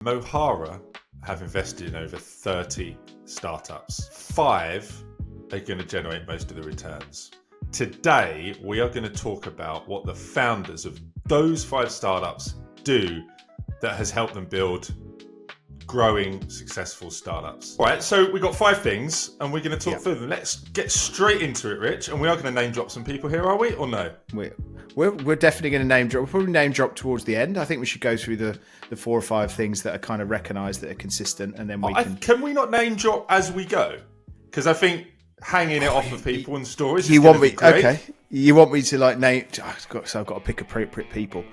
Mohara have invested in over 30 startups. 5 are going to generate most of the returns. Today, we are going to talk about what the founders of those 5 startups do that has helped them build growing, successful startups. All right, so we've got 5 things, and we're going to talk through them. Let's get straight into it, Rich. And we are going to name drop some people here, are we, or no? We're definitely going to name drop. We'll probably name drop towards the end. I think we should go through the 4 or 5 things that are kind of recognised, that are consistent, and then we can... Can we not name drop as we go? Because I think hanging it off of people and stories you is want me great. Okay, you want me to like name... I've got to pick appropriate people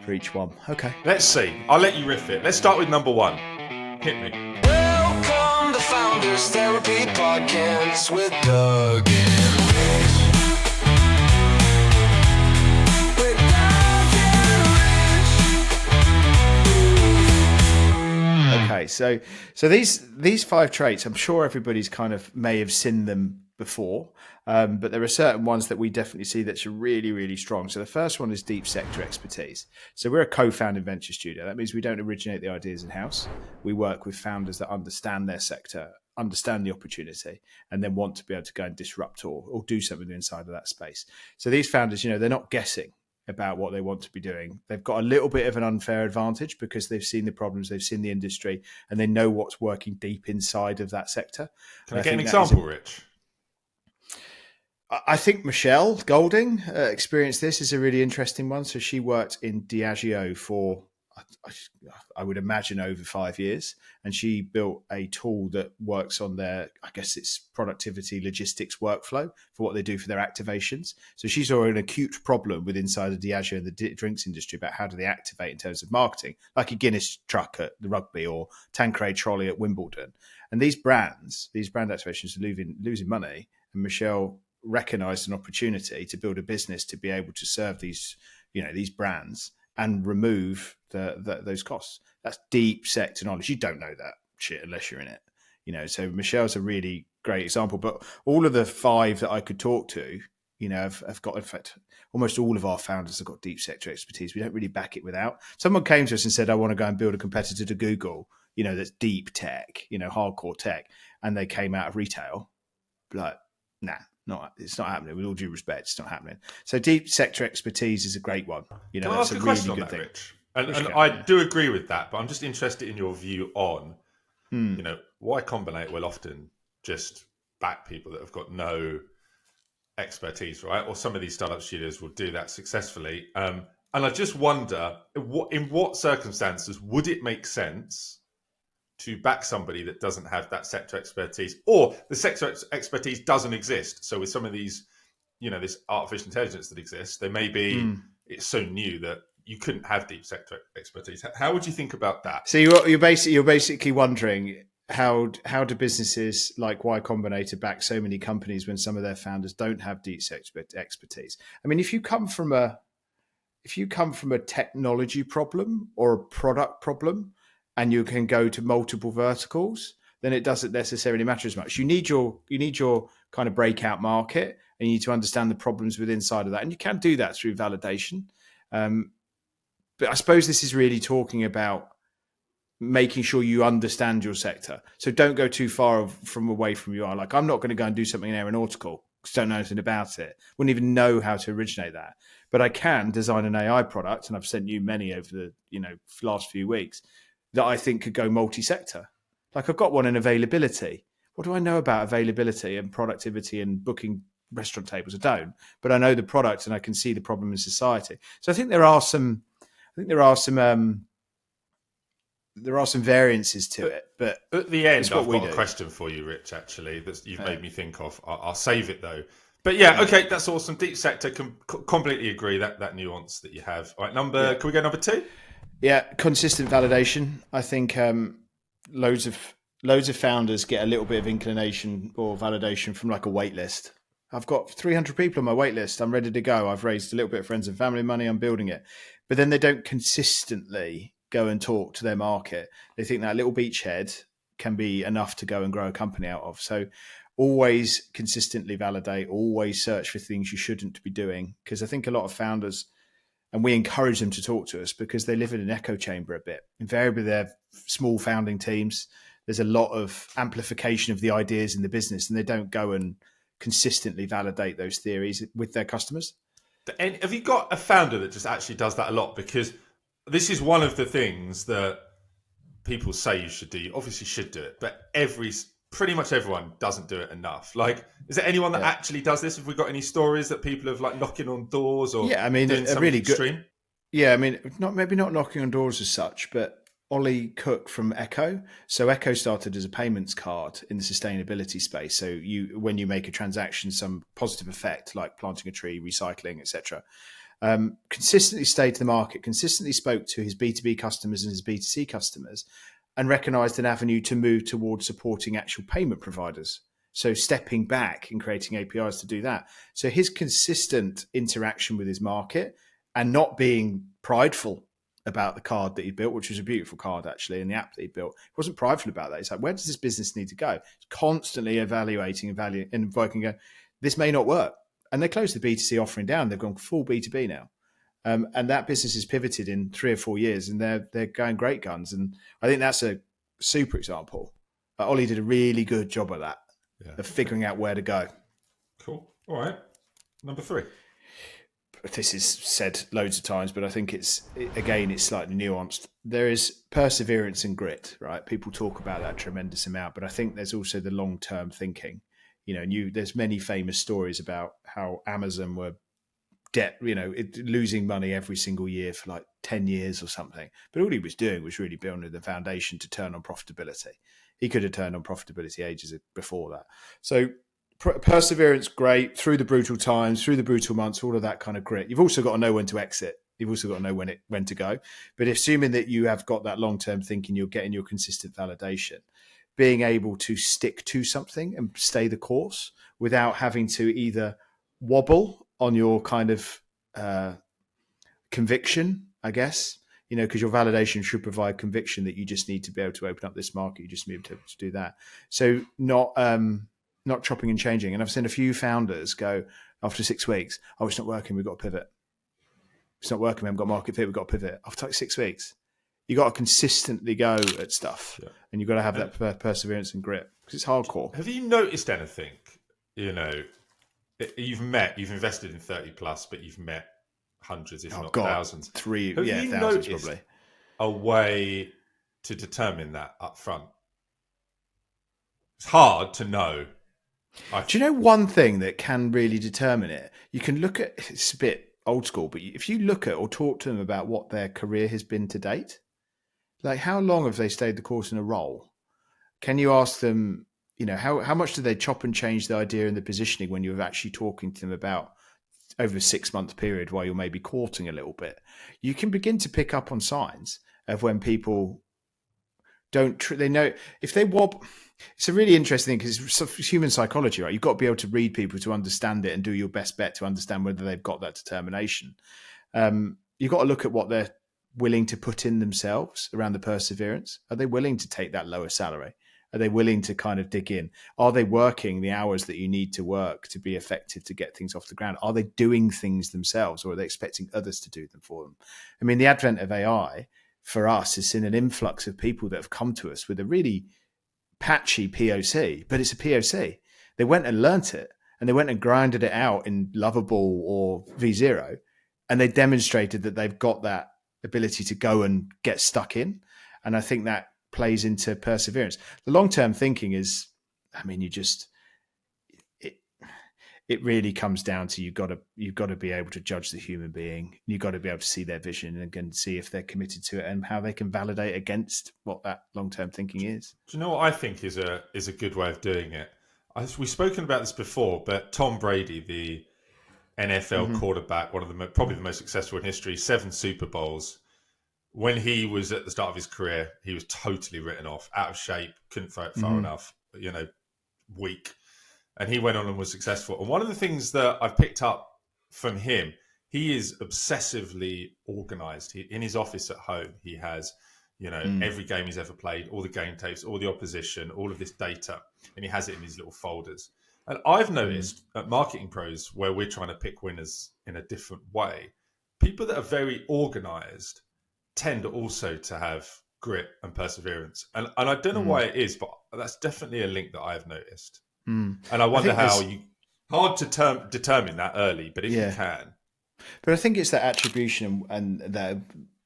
for each one. Okay, let's see. I'll let you riff it. Let's start with number 1. Hit me. Welcome to Founders Therapy Podcast with Doug and Rich. With Doug and Rich. Okay, so these 5 traits, I'm sure everybody's kind of may have seen them before, but there are certain ones that we definitely see that's really, really strong. So the first one is deep sector expertise. So we're a co-founded venture studio. That means we don't originate the ideas in-house. We work with founders that understand their sector, understand the opportunity, and then want to be able to go and disrupt or do something inside of that space. So these founders, they're not guessing about what they want to be doing. They've got a little bit of an unfair advantage because they've seen the problems, they've seen the industry, and they know what's working deep inside of that sector. Can I get an example, Rich? I think Michelle Golding experienced this is a really interesting one. So she worked in Diageo for, I would imagine, over 5 years. And she built a tool that works on their, I guess it's productivity logistics workflow for what they do for their activations. So she saw an acute problem with inside of Diageo and the drinks industry about how do they activate in terms of marketing, like a Guinness truck at the rugby or Tanqueray trolley at Wimbledon. And these brand activations are losing money. And Michelle recognized an opportunity to build a business to be able to serve these brands and remove those costs. That's deep sector knowledge. You don't know that shit unless you're in it. So Michelle's a really great example. But all of the 5 that I could talk to, have got, in fact, almost all of our founders have got deep sector expertise. We don't really back it without. Someone came to us and said, I want to go and build a competitor to Google, that's deep tech, hardcore tech. And they came out of retail. Like, nah. It's not happening. With all due respect, it's not happening. So deep sector expertise is a great one. Can I ask a question on that, Rich? And I do agree with that, but I'm just interested in your view on, Y Combinator will often just back people that have got no expertise, right? Or some of these startup studios will do that successfully. And I just wonder, in what circumstances would it make sense to back somebody that doesn't have that sector expertise, or the sector expertise doesn't exist? So with some of these, this artificial intelligence that exists, there may be, it's so new that you couldn't have deep sector expertise. How would you think about that? So you're basically wondering how do businesses like Y Combinator back so many companies when some of their founders don't have deep sector expertise? I mean, if you come from a technology problem or a product problem, and you can go to multiple verticals, then it doesn't necessarily matter as much. You need your kind of breakout market, and you need to understand the problems within inside of that. And you can do that through validation. But I suppose this is really talking about making sure you understand your sector. So don't go too far away from you are. Like, I'm not going to go and do something in aeronautical because I don't know anything about it. Wouldn't even know how to originate that. But I can design an AI product, and I've sent you many over the last few weeks, that I think could go multi-sector. Like, I've got one in availability. What do I know about availability and productivity and booking restaurant tables? I don't, but I know the product and I can see the problem in society. So I think there are some variances to it. But at the end, I've got a question for you, Rich, actually, that you've made me think of. I'll save it though. But yeah, okay, that's awesome. Deep sector, completely agree that nuance that you have. All right, can we go number 2? Yeah, consistent validation. I think loads of founders get a little bit of inclination or validation from like a wait list. I've got 300 people on my wait list. I'm ready to go. I've raised a little bit of friends and family money. I'm building it. But then they don't consistently go and talk to their market. They think that little beachhead can be enough to go and grow a company out of. So always consistently validate, always search for things you shouldn't be doing. Because I think a lot of founders And we encourage them to talk to us because they live in an echo chamber a bit. Invariably, they're small founding teams. There's a lot of amplification of the ideas in the business, and they don't go and consistently validate those theories with their customers. And have you got a founder that just actually does that a lot? Because this is one of the things that people say you should do. You obviously should do it, but pretty much everyone doesn't do it enough. Like, is there anyone that actually does this? Have we got any stories that people have like knocking on doors or doing something really extreme? Good. Yeah, I mean, maybe not knocking on doors as such, but Ollie Cook from Echo. So Echo started as a payments card in the sustainability space. So when you make a transaction, some positive effect like planting a tree, recycling, etc. Consistently stayed to the market, consistently spoke to his B2B customers and his B2C customers, and recognised an avenue to move towards supporting actual payment providers. So stepping back and creating APIs to do that. So his consistent interaction with his market and not being prideful about the card that he built, which was a beautiful card actually, and the app that he built. He wasn't prideful about that. He's like, where does this business need to go? He's constantly evaluating and working, going, this may not work. And they closed the B2C offering down. They've gone full B2B now. And that business has pivoted in 3 or 4 years, and they're going great guns. And I think that's a super example. Ollie did a really good job of that, of figuring out where to go. Cool. All right. Number 3. This is said loads of times, but I think it's slightly nuanced. There is perseverance and grit, right? People talk about that a tremendous amount, but I think there's also the long-term thinking. There's many famous stories about how Amazon were losing money every single year for like 10 years or something. But all he was doing was really building the foundation to turn on profitability. He could have turned on profitability ages before that. So perseverance, great, through the brutal times, through the brutal months, all of that kind of grit. You've also got to know when to exit. You've also got to know when to go. But assuming that you have got that long-term thinking, you're getting your consistent validation, being able to stick to something and stay the course without having to either wobble on your kind of conviction, I guess, because your validation should provide conviction that you just need to be able to open up this market. You just need to be able to do that. So not chopping and changing. And I've seen a few founders go after 6 weeks, oh, it's not working, we've got to pivot. It's not working, we haven't got market fit, we've got to pivot. After like 6 weeks, you got to consistently go at stuff, and you've got to have that perseverance and grit because it's hardcore. Have you noticed anything? You've invested in 30 plus, but you've met hundreds, if not thousands. Thousands probably. A way to determine that up front? It's hard to know. Do you know one thing that can really determine it? You can look at, it's a bit old school, but if you look at or talk to them about what their career has been to date, like how long have they stayed the course in a role? Can you ask them, how much do they chop and change the idea and the positioning when you're actually talking to them about over a 6-month period while you're maybe courting a little bit? You can begin to pick up on signs of when people they know if they wob. It's a really interesting thing because it's human psychology, right? You've got to be able to read people to understand it and do your best bet to understand whether they've got that determination. You've got to look at what they're willing to put in themselves around the perseverance. Are they willing to take that lower salary? Are they willing to kind of dig in? Are they working the hours that you need to work to be effective to get things off the ground? Are they doing things themselves, or are they expecting others to do them for them? I mean, the advent of AI for us has seen an influx of people that have come to us with a really patchy POC, but it's a POC. They went and learnt it, and they went and grinded it out in Lovable or V0, and they demonstrated that they've got that ability to go and get stuck in. And I think that plays into perseverance. The long-term thinking is, I mean, it really comes down to you've got to be able to judge the human being. You've got to be able to see their vision and again see if they're committed to it and how they can validate against what that long-term thinking is. Do you know what I think is a good way of doing it? We've spoken about this before, but Tom Brady, the NFL quarterback, one of the probably the most successful in history, 7 Super Bowls. When he was at the start of his career, he was totally written off, out of shape, couldn't throw it far enough, weak. And he went on and was successful. And one of the things that I've picked up from him, he is obsessively organized. In his office at home, he has, every game he's ever played, all the game tapes, all the opposition, all of this data, and he has it in his little folders. And I've noticed at Marketing Pros, where we're trying to pick winners in a different way, people that are very organised tend also to have grit and perseverance. And I don't know why it is, but that's definitely a link that I've noticed. And I wonder hard to determine that early, but if you can. But I think it's that attribution and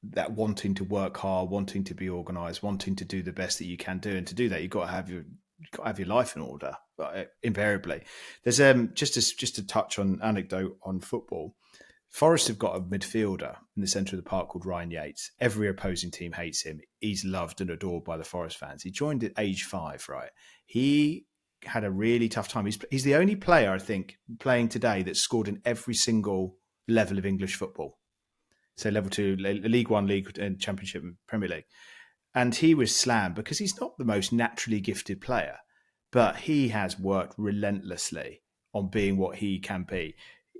that wanting to work hard, wanting to be organised, wanting to do the best that you can do. And to do that, you've got to have your life in order, invariably. There's just to touch on anecdote on football. Forest have got a midfielder in the centre of the park called Ryan Yates. Every opposing team hates him. He's loved and adored by the Forest fans. He joined at age 5, right? He had a really tough time. He's the only player, I think, playing today that scored in every single level of English football. So level 2, League 1, League and Championship and Premier League. And he was slammed because he's not the most naturally gifted player, but he has worked relentlessly on being what he can be.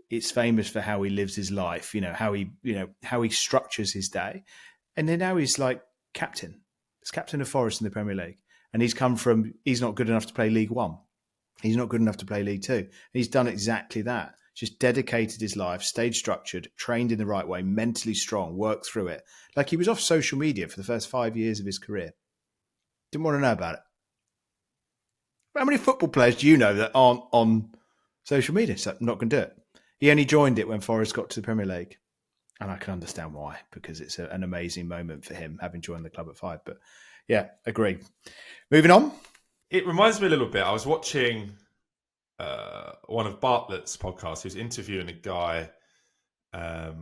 It's famous for how he lives his life, how he structures his day. And then now he's like captain. He's captain of Forest in the Premier League. And he's not good enough to play League 1. He's not good enough to play League 2. And he's done exactly that. Just dedicated his life, stayed structured, trained in the right way, mentally strong, worked through it. Like he was off social media for the first 5 years of his career. Didn't want to know about it. How many football players do you know that aren't on social media? So I'm not going to do it. He only joined it when Forest got to the Premier League. And I can understand why, because it's an amazing moment for him, having joined the club at 5. But yeah, agree. Moving on. It reminds me a little bit. I was watching one of Bartlett's podcasts. He was interviewing a guy. I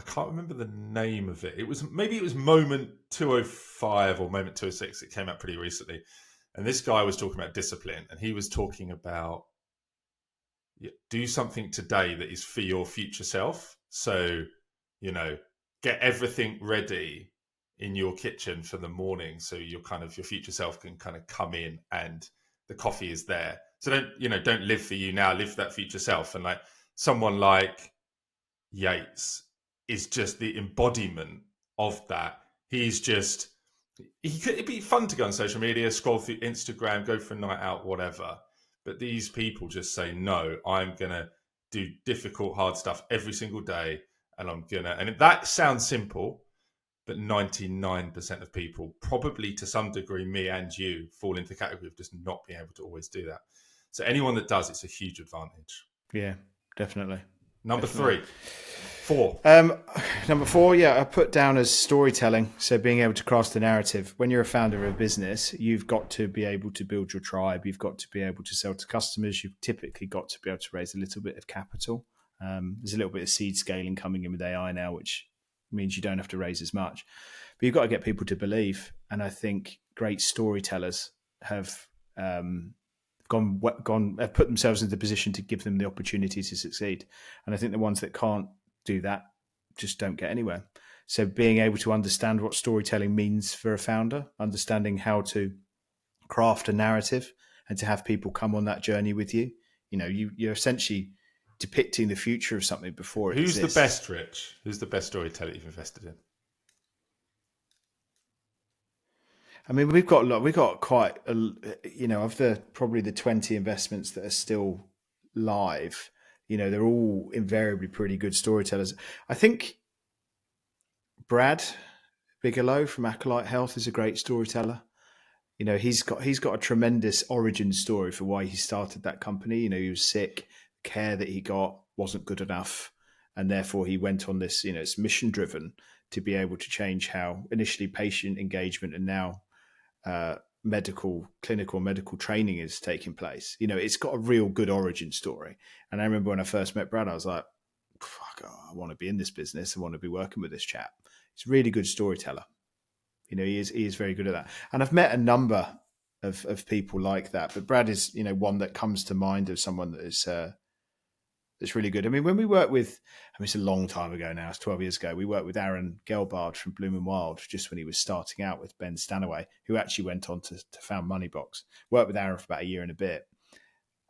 can't remember the name of it. It was Moment 205 or Moment 206. It came out pretty recently. And this guy was talking about discipline. And he was talking about do something today that is for your future self. So, get everything ready in your kitchen for the morning so your future self can kind of come in and the coffee is there. So don't live for you now, live for that future self. And like someone like Yates is just the embodiment of that. It'd be fun to go on social media, scroll through Instagram, go for a night out, whatever. But these people just say, no, I'm going to do difficult, hard stuff every single day. And that sounds simple, but 99% of people, probably to some degree, me and you, fall into the category of just not being able to always do that. So anyone that does, it's a huge advantage. Yeah, definitely. Number 4. Number 4, I put down as storytelling. So being able to craft the narrative. When you're a founder of a business, you've got to be able to build your tribe. You've got to be able to sell to customers. You've typically got to be able to raise a little bit of capital. There's a little bit of seed scaling coming in with AI now, which means you don't have to raise as much. But you've got to get people to believe. And I think great storytellers have have put themselves in the position to give them the opportunity to succeed. And I think the ones that can't do that just don't get anywhere. So being able to understand what storytelling means for a founder, understanding how to craft a narrative and to have people come on that journey with you. You're essentially depicting the future of something before it exists. Who's the best, Rich? Who's the best storyteller you've invested in? I mean, we've got quite of probably the 20 investments that are still live, they're all invariably pretty good storytellers. I think Brad Bigelow from Acolyte Health is a great storyteller. He's got a tremendous origin story for why he started that company. He was sick, care that he got wasn't good enough, and therefore he went on this, it's mission driven to be able to change how initially patient engagement and now clinical medical training is taking place. It's got a real good origin story. And I remember when I first met Brad, I was like, fuck, I want to be in this business. I want to be working with this chap. He's a really good storyteller. He is very good at that. And I've met a number of people like that, but Brad is, one that comes to mind of someone that is, that's really good. I mean, when we worked with, it's a long time ago now, it's 12 years ago, we worked with Aaron Gelbard from Bloom and Wild, just when he was starting out with Ben Stanaway, who actually went on to found Moneybox. Worked with Aaron for about a year and a bit.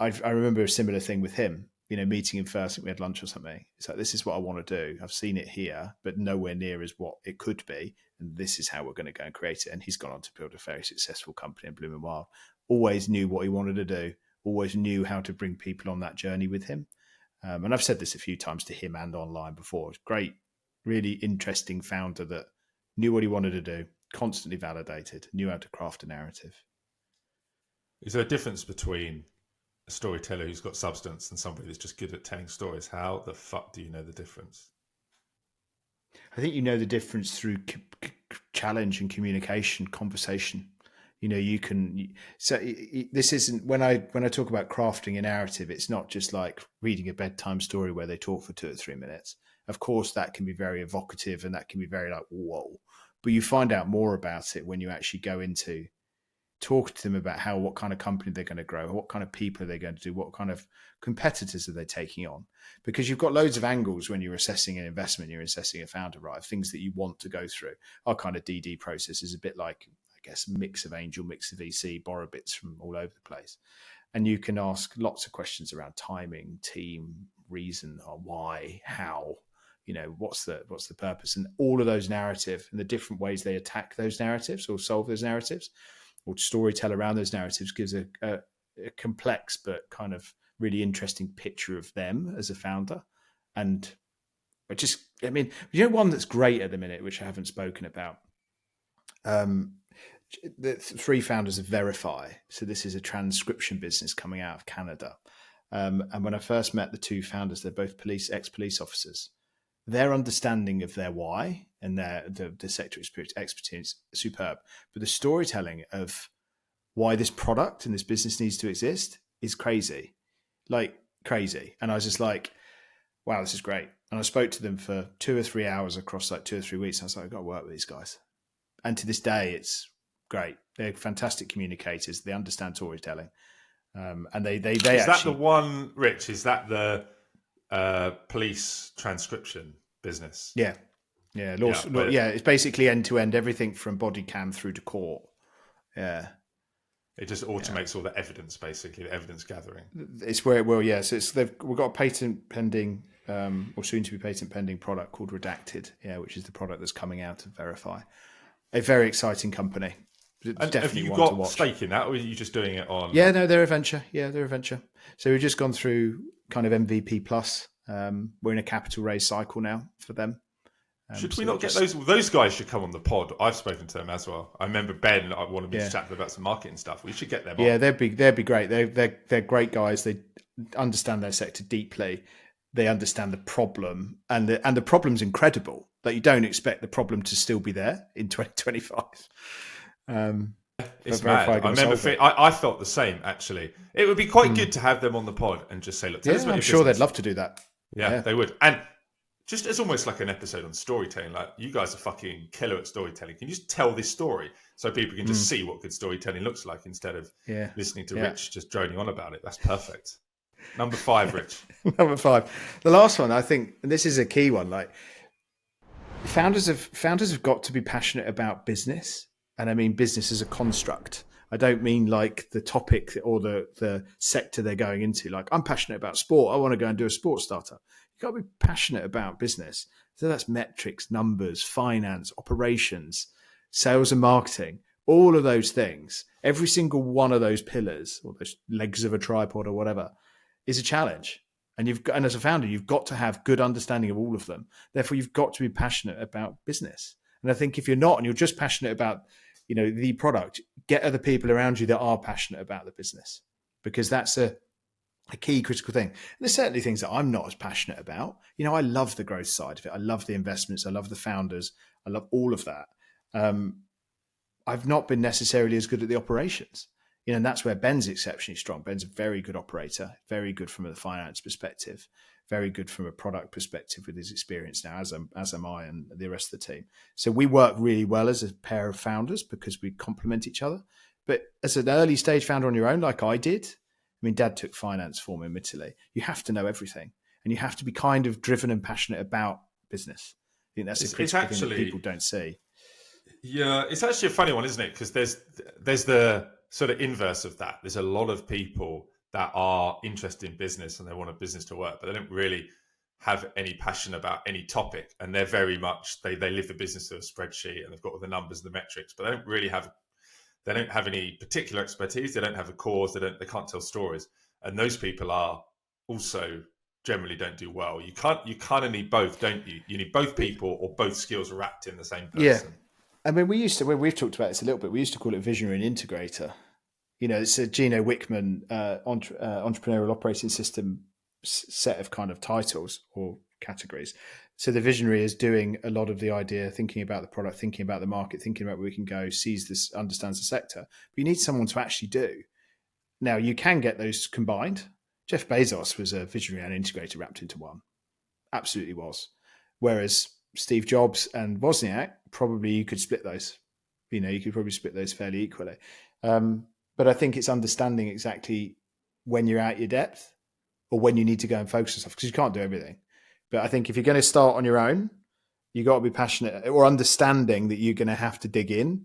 I remember a similar thing with him, meeting him first, and we had lunch or something. It's like, this is what I want to do. I've seen it here, but nowhere near as what it could be. And this is how we're going to go and create it. And he's gone on to build a very successful company in Bloom and Wild. Always knew what he wanted to do. Always knew how to bring people on that journey with him. And I've said this a few times to him and online before. It's great really interesting founder that knew what he wanted to do, constantly validated, knew how to craft a narrative. Is there a difference between a storyteller who's got substance and somebody that's just good at telling stories? How the fuck do you know the difference? I think you know the difference through challenge and communication, conversation. You know, you can. So this isn't when I talk about crafting a narrative. It's not just like reading a bedtime story where they talk for 2 or 3 minutes. Of course, that can be very evocative and that can be very like whoa. But you find out more about it when you actually go into talk to them about what kind of company they're going to grow, what kind of people are they going to do, what kind of competitors are they taking on, because you've got loads of angles when you're assessing an investment, you're assessing a founder, right? Things that you want to go through. Our kind of DD process is a bit like, I guess, a mix of angel, mix of VC, borrow bits from all over the place. And you can ask lots of questions around timing, team, reason, or why, how, you know, what's the purpose, and all of those narratives and the different ways they attack those narratives or solve those narratives or storytell around those narratives gives a complex but kind of really interesting picture of them as a founder. And I mean, you know, one that's great at the minute, which I haven't spoken about, the 3 founders of Verify. So this is a transcription business coming out of Canada. And when I first met the 2 founders, they're both ex-police officers. Their understanding of their why and the sector expertise is superb. But the storytelling of why this product and this business needs to exist is crazy, like crazy. And I was just like, wow, this is great. And I spoke to them for 2 or 3 hours across like 2 or 3 weeks. And I was like, I've got to work with these guys. And to this day, it's great. They're fantastic communicators. They understand storytelling. And they is actually... that the one, Rich? Is that the police transcription business? Yeah. It's basically end to end, everything from body cam through to court. Yeah. It just automates all the evidence, basically, the evidence gathering. It's where it will, yeah. So we've got a patent pending, or soon to be patent pending product called Redacted, which is the product that's coming out of Verify. A very exciting company. And have you got stake in that, or are you just doing it on? Yeah, no, they're a venture. So we've just gone through kind of MVP plus. We're in a capital raise cycle now for them. Should we not get those guys? Should come on the pod. I've spoken to them as well. I remember Ben. I wanted me to chat to them about some marketing stuff. We should get them on. Yeah, they'd be great. They're great guys. They understand their sector deeply. They understand the problem, and the problem's incredible. Like, you don't expect the problem to still be there in 2025. It's mad. I remember. I felt the same, actually. It would be quite good to have them on the pod and just say, "Look, tell us about I'm your sure business." They'd love to do that. Yeah, they would. And just as almost like an episode on storytelling, like, you guys are fucking killer at storytelling. Can you just tell this story so people can just see what good storytelling looks like instead of listening to Rich just droning on about it? That's perfect. Number 5, Rich. Number 5. The last one, I think, and this is a key one, like, founders have got to be passionate about business. And I mean business as a construct. I don't mean like the topic or the sector they're going into. Like, I'm passionate about sport. I want to go and do a sports startup. You've got to be passionate about business. So that's metrics, numbers, finance, operations, sales and marketing, all of those things. Every single one of those pillars or those legs of a tripod or whatever is a challenge. And as a founder, you've got to have good understanding of all of them. Therefore, you've got to be passionate about business. And I think if you're not, and you're just passionate about, the product, get other people around you that are passionate about the business, because that's a key critical thing. And there's certainly things that I'm not as passionate about. I love the growth side of it. I love the investments. I love the founders. I love all of that. I've not been necessarily as good at the operations. And that's where Ben's exceptionally strong. Ben's a very good operator, very good from a finance perspective, very good from a product perspective with his experience now, as am I and the rest of the team. So we work really well as a pair of founders because we complement each other. But as an early stage founder on your own, like I did, Dad took finance for me, admittedly. You have to know everything, and you have to be kind of driven and passionate about business. I think that's a critical thing that people don't see. Yeah, it's actually a funny one, isn't it? Because there's the sort of inverse of that. There's a lot of people that are interested in business and they want a business to work, but they don't really have any passion about any topic. And they're very much, they live the business to a spreadsheet and they've got all the numbers and the metrics, but they don't have any particular expertise. They don't have a cause. They can't tell stories. And those people are also generally don't do well. You kind of need both, don't you? You need both people or both skills wrapped in the same person. Yeah. I mean, we've talked about this a little bit. We used to call it visionary and integrator. It's a Gino Wickman entrepreneurial operating system set of kind of titles or categories. So the visionary is doing a lot of the idea, thinking about the product, thinking about the market, thinking about where we can go, sees this, understands the sector. But you need someone to actually do. Now, you can get those combined. Jeff Bezos was a visionary and integrator wrapped into one. Absolutely was. Whereas Steve Jobs and Wozniak, probably you could split those. You could probably split those fairly equally. But I think it's understanding exactly when you're out your depth or when you need to go and focus on stuff, because you can't do everything. But I think if you're going to start on your own, you got to be passionate or understanding that you're going to have to dig in.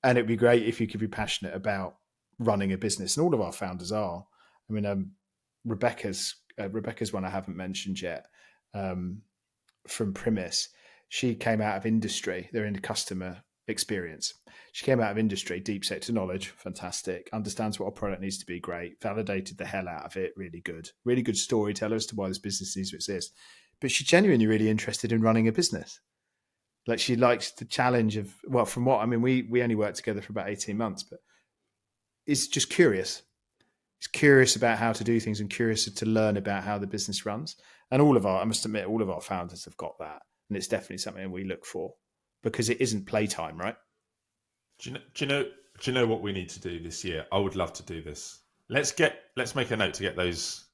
And it'd be great if you could be passionate about running a business. And all of our founders are. I mean, Rebecca's one I haven't mentioned yet, from Primis. She came out of industry. They're in the customer experience. She came out of industry, deep sector knowledge, fantastic, understands what a product needs to be, great, validated the hell out of it, really good storyteller as to why this business needs to exist. But she's genuinely really interested in running a business. Like, she likes the challenge of, well, from what, I mean, we only worked together for about 18 months, but it's just curious. It's curious about how to do things and curious to learn about how the business runs. And I must admit, all of our founders have got that. And it's definitely something we look for, because it isn't playtime, right? Do you know what we need to do this year? I would love to do this. Let's make a note to get those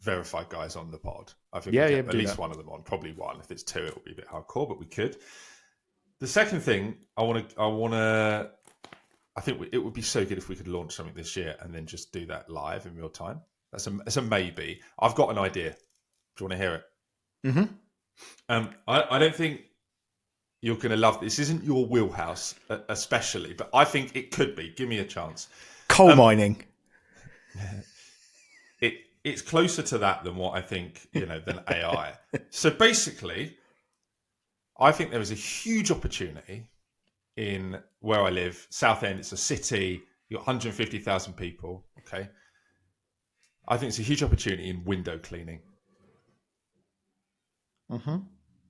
verified guys on the pod. I think we get at least one of them on, probably one. If it's two, it'll be a bit hardcore, but we could. The second thing I think it would be so good if we could launch something this year and then just do that live in real time. That's a maybe. I've got an idea. Do you want to hear it? Mm-hmm. I don't think you're going to love this. Isn't your wheelhouse, especially, but I think it could be. Give me a chance. Coal mining. It's closer to that than what I think, than AI. So basically, I think there is a huge opportunity in where I live, Southend. It's a city. You've got 150,000 people. Okay. I think it's a huge opportunity in window cleaning. Mm-hmm.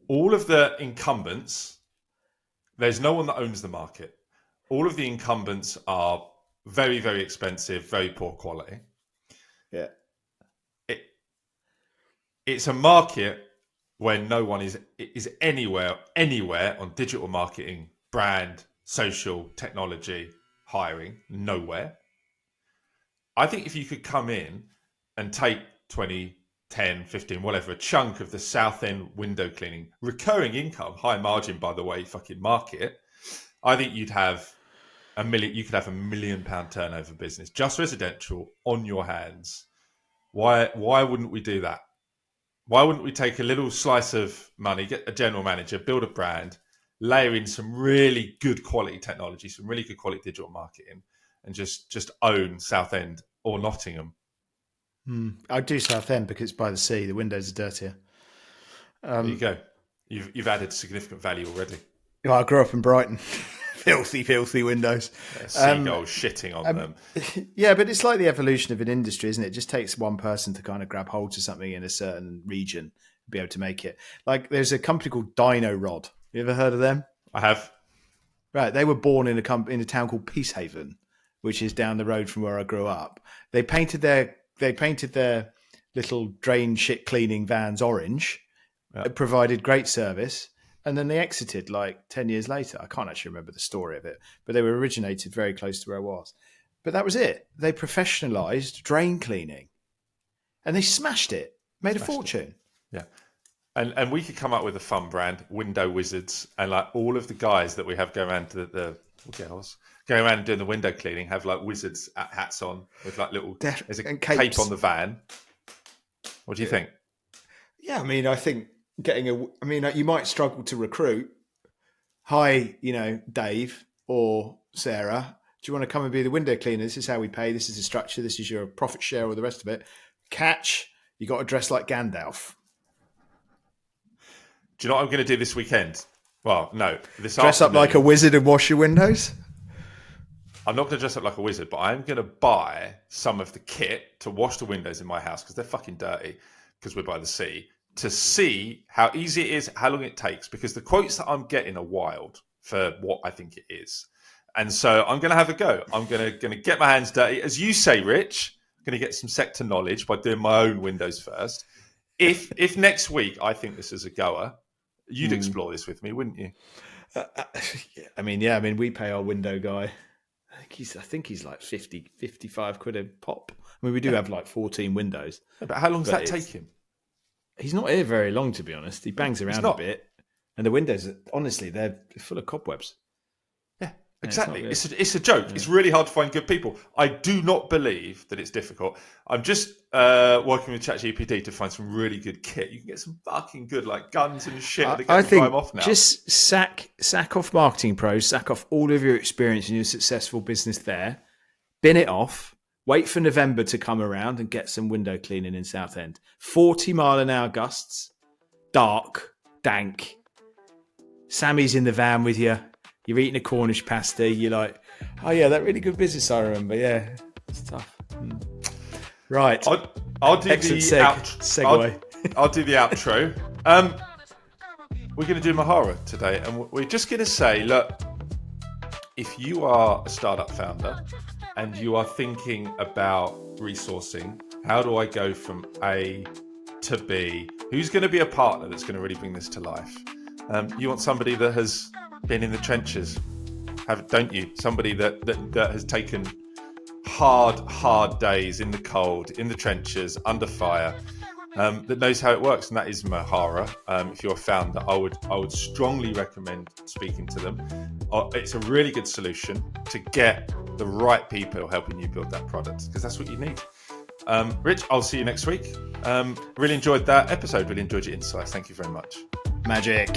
All of the incumbents, there's no one that owns the market. All of the incumbents are very, very expensive, very poor quality. Yeah. It's a market where no one is anywhere on digital marketing, brand, social, technology, hiring, nowhere. I think if you could come in and take 20, 10, 15, whatever, a chunk of the Southend window cleaning, recurring income, high margin, by the way, fucking market, I think you'd have you could have £1 million turnover business, just residential, on your hands. Why wouldn't we do that? Why wouldn't we take a little slice of money, get a general manager, build a brand, layer in some really good quality technology, some really good quality digital marketing, and just own Southend or Nottingham? I'd do Southend because it's by the sea. The windows are dirtier. There you go. You've added significant value already. I grew up in Brighton. filthy windows. Seagulls shitting on them. Yeah, but it's like the evolution of an industry, isn't it? It just takes one person to kind of grab hold to something in a certain region and be able to make it. Like, there's a company called Dino Rod. You ever heard of them? I have. Right. They were born in a town called Peacehaven, which is down the road from where I grew up. They painted their little drain shit cleaning vans orange. Yeah. It provided great service. And then they exited like 10 years later. I can't actually remember the story of it, but they were originated very close to where I was. But that was it. They professionalized drain cleaning and they smashed it, made a fortune. Yeah. And we could come up with a fun brand, Window Wizards, and like all of the guys that we have go around to the girls going around and doing the window cleaning have like wizards hats on with like little there's a cape on the van. What do you think? Yeah, I mean, I think you might struggle to recruit. Hi, Dave or Sarah, do you want to come and be the window cleaner? This is how we pay. This is the structure. This is your profit share or the rest of it. Catch, you got to dress like Gandalf. Do you know what I'm going to do this weekend? Well, no. Dress up like a wizard and wash your windows? I'm not going to dress up like a wizard, but I'm going to buy some of the kit to wash the windows in my house because they're fucking dirty. because we're by the sea, to see how easy it is, how long it takes, because the quotes that I'm getting are wild for what I think it is. And so I'm going to have a go. I'm going to get my hands dirty. As you say, Rich, I'm going to get some sector knowledge by doing my own windows first. If next week I think this is a goer, you'd explore this with me, wouldn't you? I mean, we pay our window guy. I think he's like 50, 55 quid a pop. I mean, we do have like 14 windows. But how long does that take him? He's not here very long, to be honest. He bangs around a bit. And the windows, honestly, they're full of cobwebs. Yeah, exactly. It's a joke. Yeah. It's really hard to find good people. I do not believe that it's difficult. I'm just working with ChatGPT to find some really good kit. You can get some fucking good like guns and shit. I think off now. Just sack off Marketing Pros, sack off all of your experience in your successful business there, bin it off, wait for November to come around and get some window cleaning in Southend. 40-mile-an-hour gusts, dark, dank. Sammy's in the van with you. You're eating a Cornish pasty. You're like, oh yeah, that really good business I remember. Yeah, it's tough. Right. I'll do excellent the segue. I'll do the outro. We're going to do Mohara today, and we're just going to say, look, if you are a startup founder and you are thinking about resourcing, how do I go from A to B? Who's going to be a partner that's going to really bring this to life? You want somebody that has been in the trenches, don't you? Somebody that has taken hard days in the cold, in the trenches, under fire, that knows how it works, and that is Mohara. If you're a founder, I would strongly recommend speaking to them. It's a really good solution to get the right people helping you build that product, because that's what you need. Rich, I'll see you next week. Really enjoyed that episode. Really enjoyed your insights. Thank you very much. Magic.